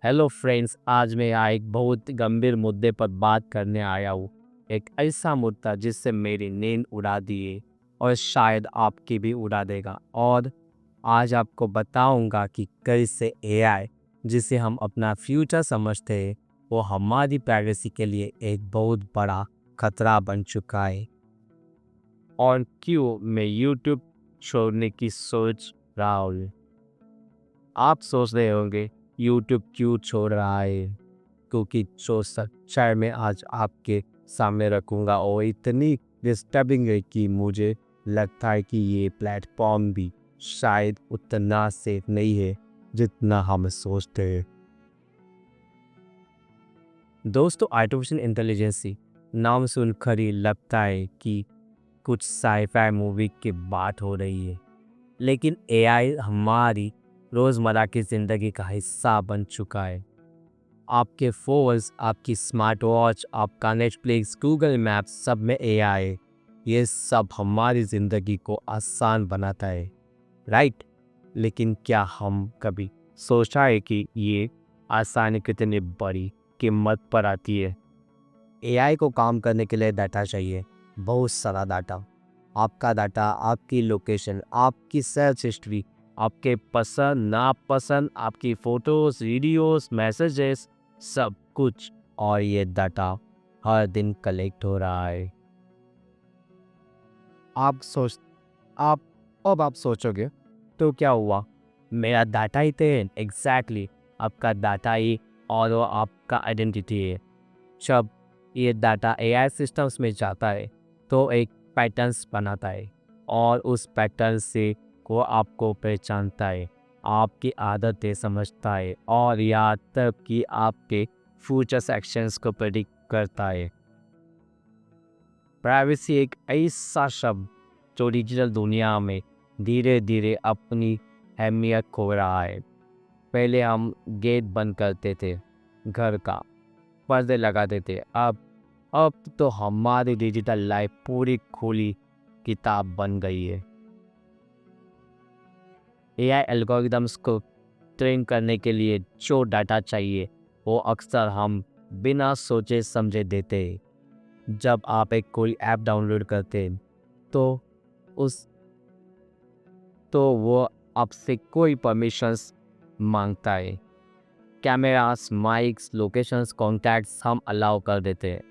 Hello friends, आज मैं यहाँ एक बहुत गंभीर मुद्दे पर बात करने आया हूँ। एक ऐसा मुद्दा जिससे मेरी नींद उड़ा दिए और शायद आपकी भी उड़ा देगा। और आज आपको बताऊंगा कि कैसे एआई, जिसे हम अपना फ्यूचर समझते हैं, वो हमारी प्राइवेसी के लिए एक बहुत बड़ा खतरा बन चुका है। और क्यों मैं यूट्यूब छोड़ने की सोच रहा हूँ। आप सोच रहे होंगे यूट्यूब क्यों छोड़ रहा है, क्योंकि जो सच्चाई मैं आज आपके सामने रखूंगा वो इतनी डिस्टर्बिंग है कि मुझे लगता है कि ये प्लेटफॉर्म भी शायद उतना सेफ नहीं है जितना हम सोचते हैं। दोस्तों, आर्टिफिशियल इंटेलिजेंसी नाम सुनकर ही लगता है कि कुछ साईफाई मूवी की बात हो रही है, लेकिन एआई हमारी रोज़मर्रा की ज़िंदगी का हिस्सा बन चुका है। आपके फ़ोन्स, आपकी स्मार्ट वॉच, आपका नेटफ्लिक्स, गूगल मैप्स, सब में एआई है। ये सब हमारी ज़िंदगी को आसान बनाता है, राइट? लेकिन क्या हम कभी सोचा है कि ये आसानी कितनी बड़ी कीमत पर आती है? एआई को काम करने के लिए डाटा चाहिए, बहुत सारा डाटा। आपका डाटा, आपकी लोकेशन, आपकी सर्च हिस्ट्री, आपके पसंद नापसंद, आपकी फ़ोटोज़, वीडियोज़, मैसेजेस, सब कुछ। और ये डाटा हर दिन कलेक्ट हो रहा है। आप सोच आप अब आप सोचोगे, तो क्या हुआ? मेरा डाटा ही तो है। एग्जैक्टली, आपका डाटा ही और वो आपका आइडेंटिटी है। जब ये डाटा एआई सिस्टम्स में जाता है तो एक पैटर्न्स बनाता है, और उस पैटर्न से वो आपको पहचानता है, आपकी आदतें समझता है और यहाँ तक कि आपके फ्यूचर एक्शंस को प्रेडिक्ट करता है। प्राइवेसी एक ऐसा शब्द जो डिजिटल दुनिया में धीरे धीरे अपनी अहमियत खो रहा है। पहले हम गेट बंद करते थे, घर का पर्दे लगाते थे। अब तो हमारी डिजिटल लाइफ पूरी खुली किताब बन गई है। एआई एल्गोरिदम्स को ट्रेन करने के लिए जो डाटा चाहिए वो अक्सर हम बिना सोचे समझे देते हैं। जब आप एक कोई ऐप डाउनलोड करते हैं तो उस तो वो आपसे कोई परमिशंस मांगता है। कैमरास, माइक्स, लोकेशंस, कॉन्टैक्ट्स हम अलाउ कर देते हैं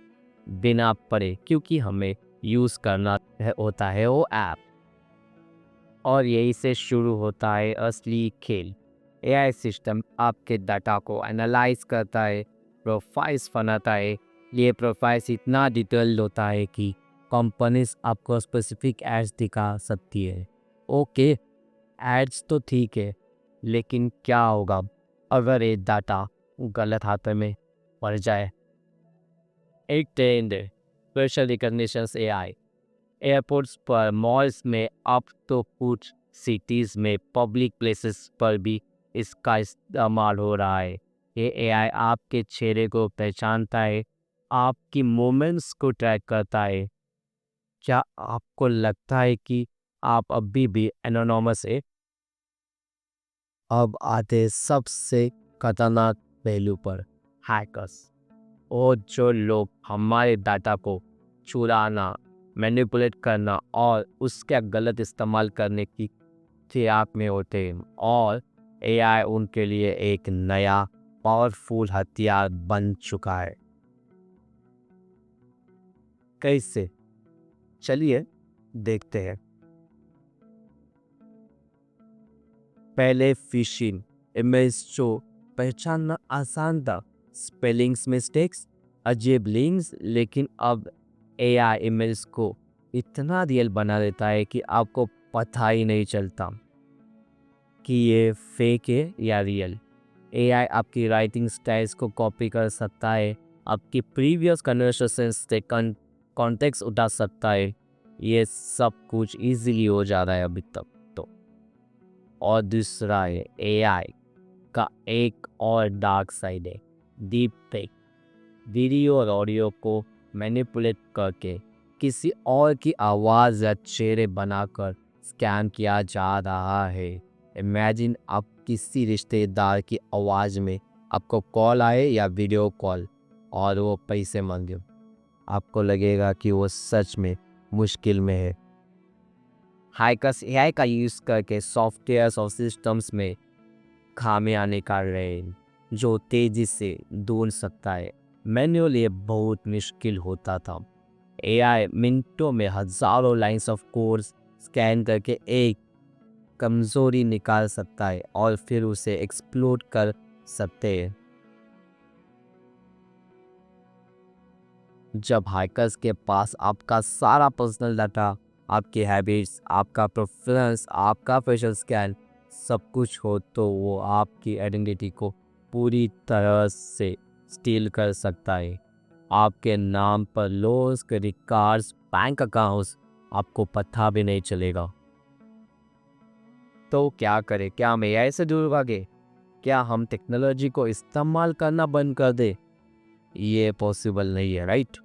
बिना पढ़े, क्योंकि हमें यूज़ करना होता है वो ऐप। और यही से शुरू होता है असली खेल। एआई सिस्टम आपके डाटा को एनालाइज करता है, प्रोफाइल्स बनाता है। ये प्रोफाइल्स इतना डिटेल्ड होता है कि कंपनीज आपको स्पेसिफिक एड्स दिखा सकती है। ओके, एड्स तो ठीक है, लेकिन क्या होगा अगर ये डाटा गलत हाथों में पड़ जाए? एक ट्रेंड है फेशियल रिकग्निशन एआई। एयरपोर्ट्स पर, मॉल्स में, अब तो कुछ सिटीज़ में पब्लिक प्लेसेस पर भी इसका इस्तेमाल हो रहा है। ये एआई आपके चेहरे को पहचानता है, आपकी मूवमेंट्स को ट्रैक करता है। क्या आपको लगता है कि आप अभी भी एनोनोमस है? अब आते सबसे खतरनाक पहलू पर, हैकर्स। और जो लोग हमारे डाटा को चुराना, मैनिपुलेट करना और उसका गलत इस्तेमाल करने की फिराक में होते हैं। और एआई उनके लिए एक नया पावरफुल हथियार बन चुका है। कैसे? चलिए देखते हैं। पहले फिशिंग इमेज जो पहचानना आसान था, स्पेलिंग्स मिस्टेक्स, अजीब लिंक्स, लेकिन अब एआई इमेज को इतना रियल बना देता है कि आपको पता ही नहीं चलता कि ये फेक है या रियल। एआई आपकी राइटिंग स्टाइल्स को कॉपी कर सकता है, आपकी प्रीवियस कन्वर्सेशन से कॉन्टेक्स्ट उठा सकता है। ये सब कुछ इजीली हो जा रहा है अभी तक तो। और दूसरा है एआई का एक और डार्क साइड है, डीप फेक। वीडियो और ऑडियो को मैनिपुलेट करके किसी और की आवाज़ या चेहरे बनाकर स्कैम किया जा रहा है। इमेजिन आप किसी रिश्तेदार की आवाज़ में आपको कॉल आए या वीडियो कॉल और वो पैसे मांगे, आपको लगेगा कि वो सच में मुश्किल में है। हैकर्स एआई का यूज़ करके सॉफ्टवेयर्स और सिस्टम्स में खामियां निकाल रहे हैं जो तेज़ी से ढूंढ सकता है। मैनुअल ये बहुत मुश्किल होता था। एआई मिनटों में हज़ारों लाइंस ऑफ कोड स्कैन करके एक कमज़ोरी निकाल सकता है और फिर उसे एक्सप्लोड कर सकते हैं। जब हैकर्स के पास आपका सारा पर्सनल डाटा, आपकी हैबिट्स, आपका प्रेफरेंस, आपका फेशियल स्कैन सब कुछ हो तो वो आपकी आइडेंटिटी को पूरी तरह से स्टील कर सकता है। आपके नाम पर loans, credit cards, bank accounts आपको पता भी नहीं चलेगा। तो क्या करें? क्या हम एआई से दूर भागे? क्या हम टेक्नोलॉजी को इस्तेमाल करना बंद कर दें? ये पॉसिबल नहीं है, राइट?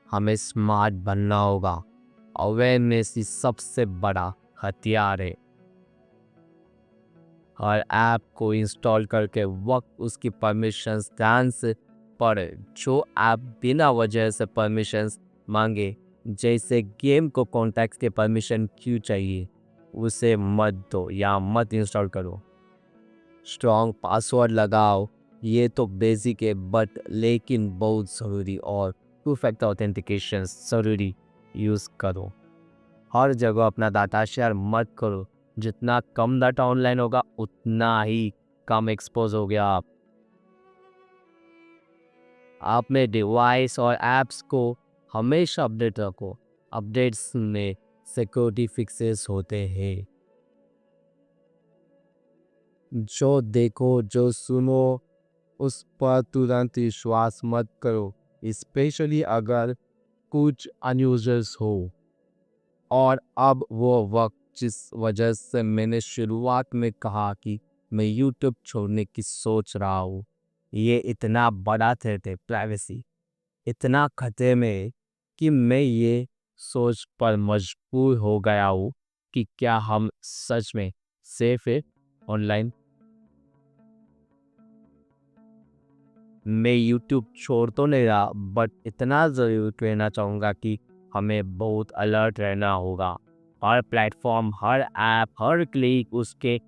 हमें स्मार्ट बनना होगा। अवेयरनेस ही सबसे बड़ा हथियार है। हर ऐप को इंस्टॉल करके वक्त उसकी परमिशंस ध्यान से पढ़े। जो ऐप बिना वजह से परमिशंस मांगे, जैसे गेम को कॉन्टैक्ट के परमिशन क्यों चाहिए, उसे मत दो या मत इंस्टॉल करो। स्ट्रॉन्ग पासवर्ड लगाओ, ये तो बेसिक है बट लेकिन बहुत ज़रूरी। और टू फैक्टर ऑथेंटिकेशन ज़रूरी यूज़ करो। हर जगह अपना डाटा शेयर मत करो। जितना कम डाटा ऑनलाइन होगा उतना ही कम एक्सपोज हो गया आप। अपने डिवाइस और ऐप्स को हमेशा अपडेट रखो। अपडेट्स में सिक्योरिटी फिक्सेस होते हैं। जो देखो, जो सुनो, उस पर तुरंत विश्वास मत करो, स्पेशली अगर कुछ अनयूजल हो। और अब वो वक्त जिस वजह से मैंने शुरुआत में कहा कि मैं यूट्यूब छोड़ने की सोच रहा हूँ, ये इतना बड़ा थ्रेट है, प्राइवेसी इतना खतरे में है कि मैं ये सोच पर मजबूर हो गया हूँ कि क्या हम सच में सेफ है ऑनलाइन। मैं यूट्यूब छोड़ तो नहीं रहा बट इतना ज़रूर कहना चाहूँगा कि हमें बहुत अलर्ट रहना होगा। हर प्लेटफॉर्म, हर ऐप, हर क्लिक उसके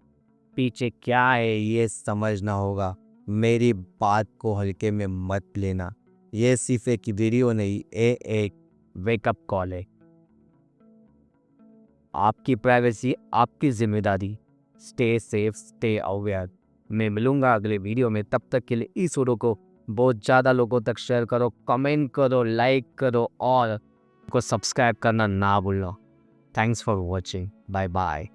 पीछे क्या है ये समझना होगा। मेरी बात को हल्के में मत लेना। ये सिर्फ एक वीडियो नहीं, ये एक वेकअप कॉल है। आपकी प्राइवेसी आपकी जिम्मेदारी। Stay safe, stay aware. मैं मिलूंगा अगले वीडियो में, तब तक के लिए इस वीडियो को बहुत ज़्यादा लोगों तक शेयर करो, कमेंट करो, लाइक करो और को सब्सक्राइब करना ना भूलना। Thanks for watching. Bye bye.